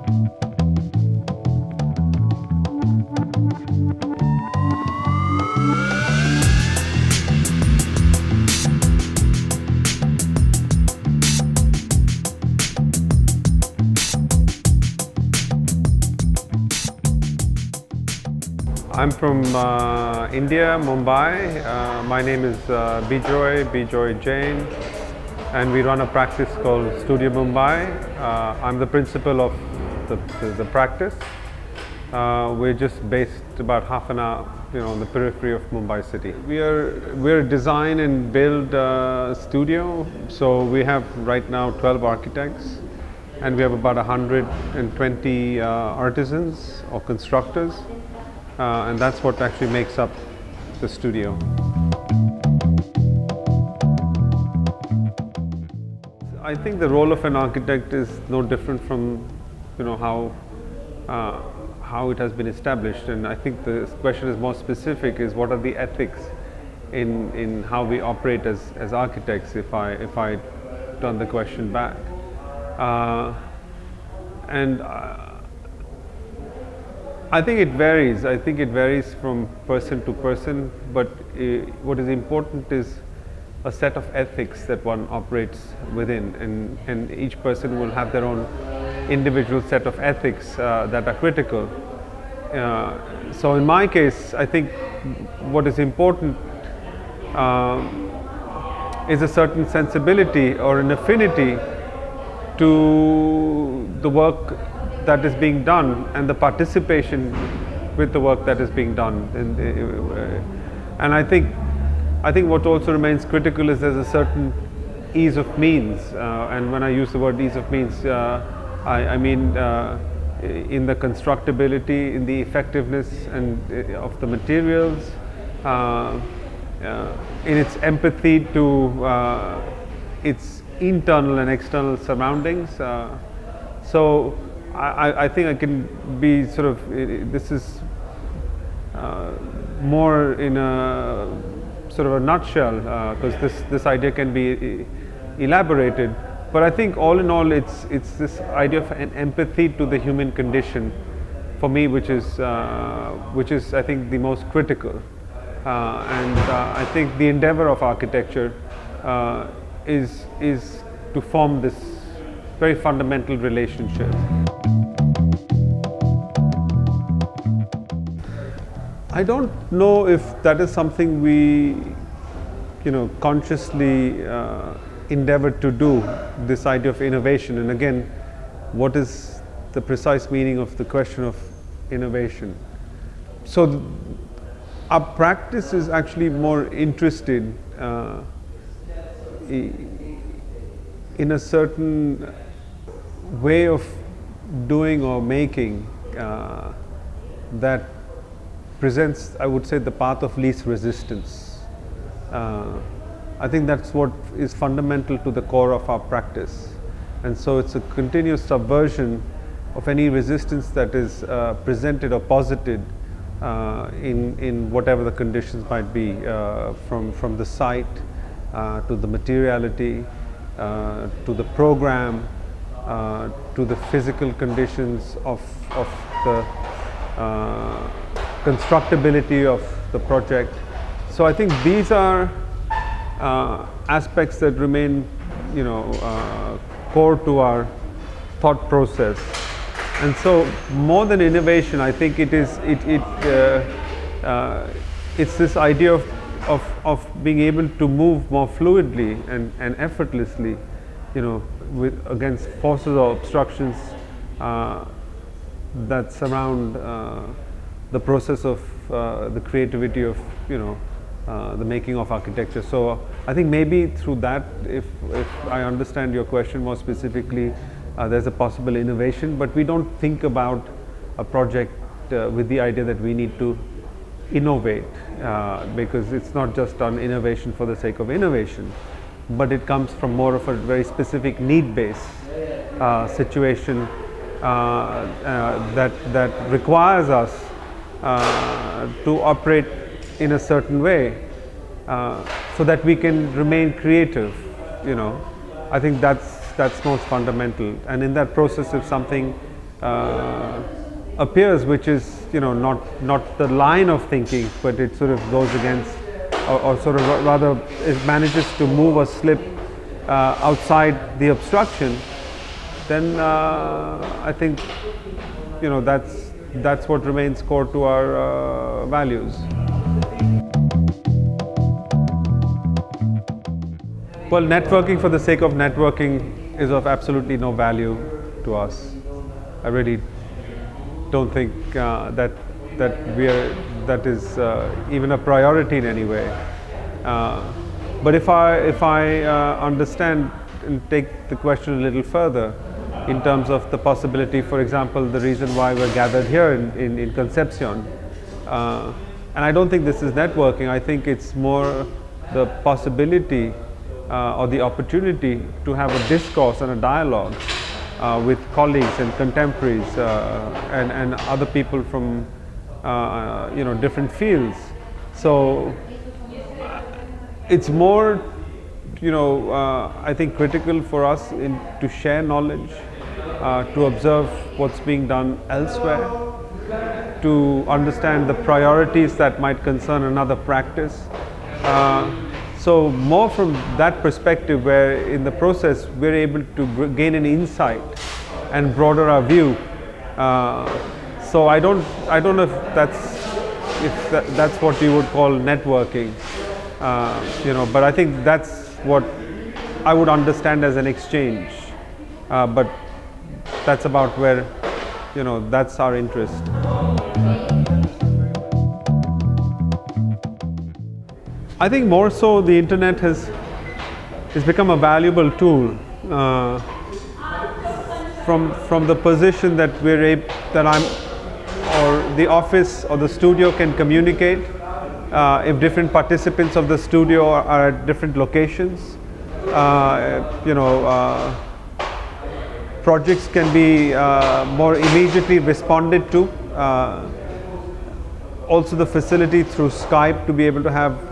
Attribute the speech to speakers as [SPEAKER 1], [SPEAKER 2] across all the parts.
[SPEAKER 1] I'm from India, Mumbai. My name is Bijoy Jain, and we run a practice called Studio Mumbai. I'm the principal of the practice. We're just based about half an hour, on the periphery of Mumbai city. We're a design and build studio. So we have right now 12 architects, and we have about 120 artisans or constructors. And that's what actually makes up the studio. I think the role of an architect is no different from, how it has been established. And I think the question is more specific: is what are the ethics in how we operate as architects? If I turn the question back, I think it varies. I think it varies from person to person, but what is important is a set of ethics that one operates within, and each person will have their own individual set of ethics that are critical. So in my case, I think what is important is a certain sensibility or an affinity to the work that is being done and the participation with the work that is being done. And I think what also remains critical is there's a certain ease of means. And when I use the word ease of means, I mean in the constructability, in the effectiveness and of the materials, in its empathy to its internal and external surroundings. So I think I can be sort of, this is more in a sort of a nutshell, because this idea can be elaborated. But I think all in all, it's this idea of an empathy to the human condition, for me, which is I think the most critical. And I think the endeavor of architecture is to form this very fundamental relationship. I don't know if that is something we, consciously endeavor to do, this idea of innovation. And again, what is the precise meaning of the question of innovation? So our practice is actually more interested in a certain way of doing or making that presents, I would say, the path of least resistance. I think that's what is fundamental to the core of our practice. And so it's a continuous subversion of any resistance that is presented or posited in whatever the conditions might be, from the site to the materiality, to the program, to the physical conditions of the constructability of the project. So I think these are aspects that remain, core to our thought process. And so, more than innovation, I think it's this idea of being able to move more fluidly and effortlessly, against forces or obstructions that surround the process of the creativity of, the making of architecture. So I think maybe through that, if I understand your question more specifically, there's a possible innovation, but we don't think about a project with the idea that we need to innovate, because it's not just on innovation for the sake of innovation, but it comes from more of a very specific need-based situation that requires us to operate in a certain way, so that we can remain creative. I think that's most fundamental. And in that process, if something appears, which is not the line of thinking, but it sort of goes against, or sort of rather it manages to move or slip outside the obstruction, then I think that's what remains core to our values. Well, networking for the sake of networking is of absolutely no value to us. I really don't think that is even a priority in any way. But if I understand and take the question a little further, in terms of the possibility, for example, the reason why we're gathered here in Concepcion, and I don't think this is networking. I think it's more the possibility or the opportunity to have a discourse and a dialogue with colleagues and contemporaries and other people from different fields. So it's more I think critical for us to share knowledge, to observe what's being done elsewhere, to understand the priorities that might concern another practice. So more from that perspective, where in the process we're able to gain an insight and broaden our view. So I don't know if that's what you would call networking, but I think that's what I would understand as an exchange. But that's about where that's our interest. I think more so the internet has become a valuable tool from the position that the office or the studio can communicate. If different participants of the studio are at different locations, projects can be more immediately responded to. Also the facility through Skype to be able to have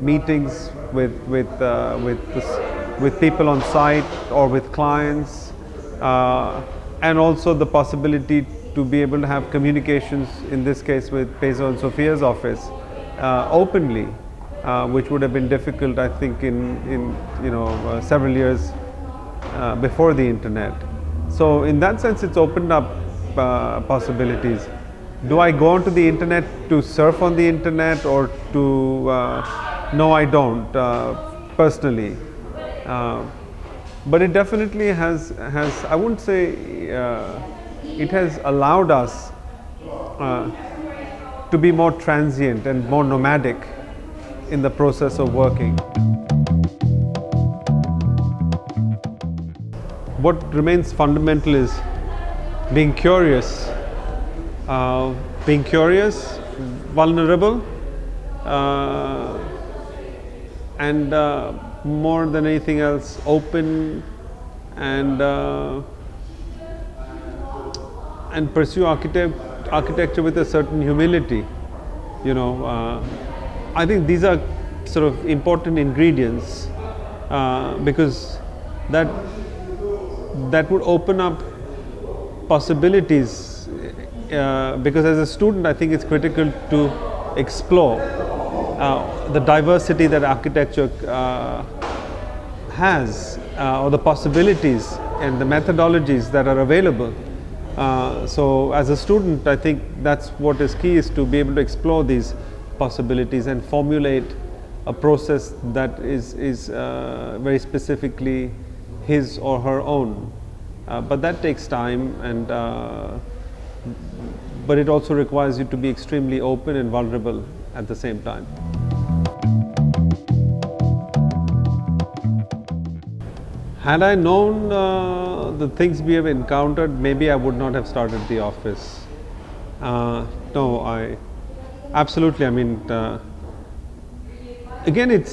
[SPEAKER 1] meetings with people on site or with clients, and also the possibility to be able to have communications, in this case with Peso and Sophia's office, openly, which would have been difficult, I think, in several years before the internet. So in that sense, it's opened up possibilities. Do I go onto the internet to surf on the internet or to? No, I don't personally. But it definitely has. I wouldn't say it has allowed us to be more transient and more nomadic in the process of working. What remains fundamental is being curious. Vulnerable, and more than anything else, open and pursue architecture with a certain humility. I think these are sort of important ingredients because that would open up possibilities. Because as a student, I think it's critical to explore the diversity that architecture has, or the possibilities and the methodologies that are available. So as a student, I think that's what is key, is to be able to explore these possibilities and formulate a process that is very specifically his or her own. But that takes time, and but it also requires you to be extremely open and vulnerable at the same time. Had I known the things we have encountered, maybe I would not have started the office. No, absolutely. I mean, again, it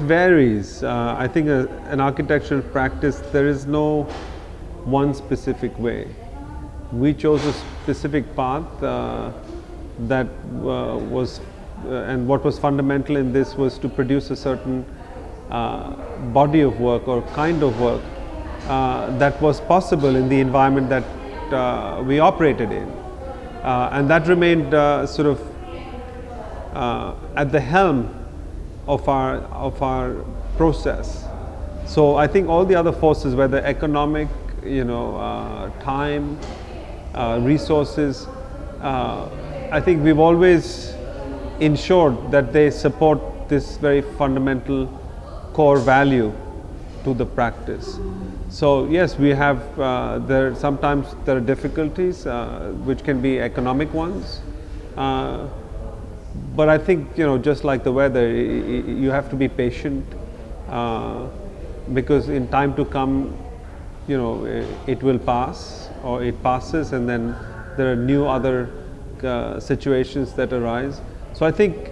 [SPEAKER 1] varies. I think an architectural practice, there is no one specific way. We chose a specific path that was, and what was fundamental in this was to produce a certain body of work or kind of work that was possible in the environment that we operated in, and that remained sort of at the helm of our process. So I think all the other forces, whether economic, time, resources, I think we've always ensured that they support this very fundamental core value to the practice. So yes, we have sometimes there are difficulties which can be economic ones, but I think just like the weather, you have to be patient, because in time to come, it will pass, or it passes, and then there are new other situations that arise. So I think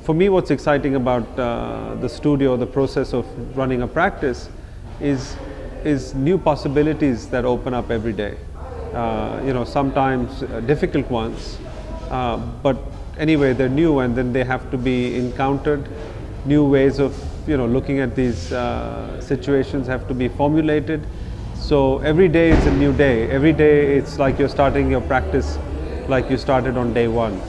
[SPEAKER 1] for me, what's exciting about the studio, the process of running a practice, is new possibilities that open up every day. Sometimes difficult ones, but anyway, they're new, and then they have to be encountered. New ways of looking at these situations have to be formulated. So every day is a new day. Every day it's like you're starting your practice like you started on day one.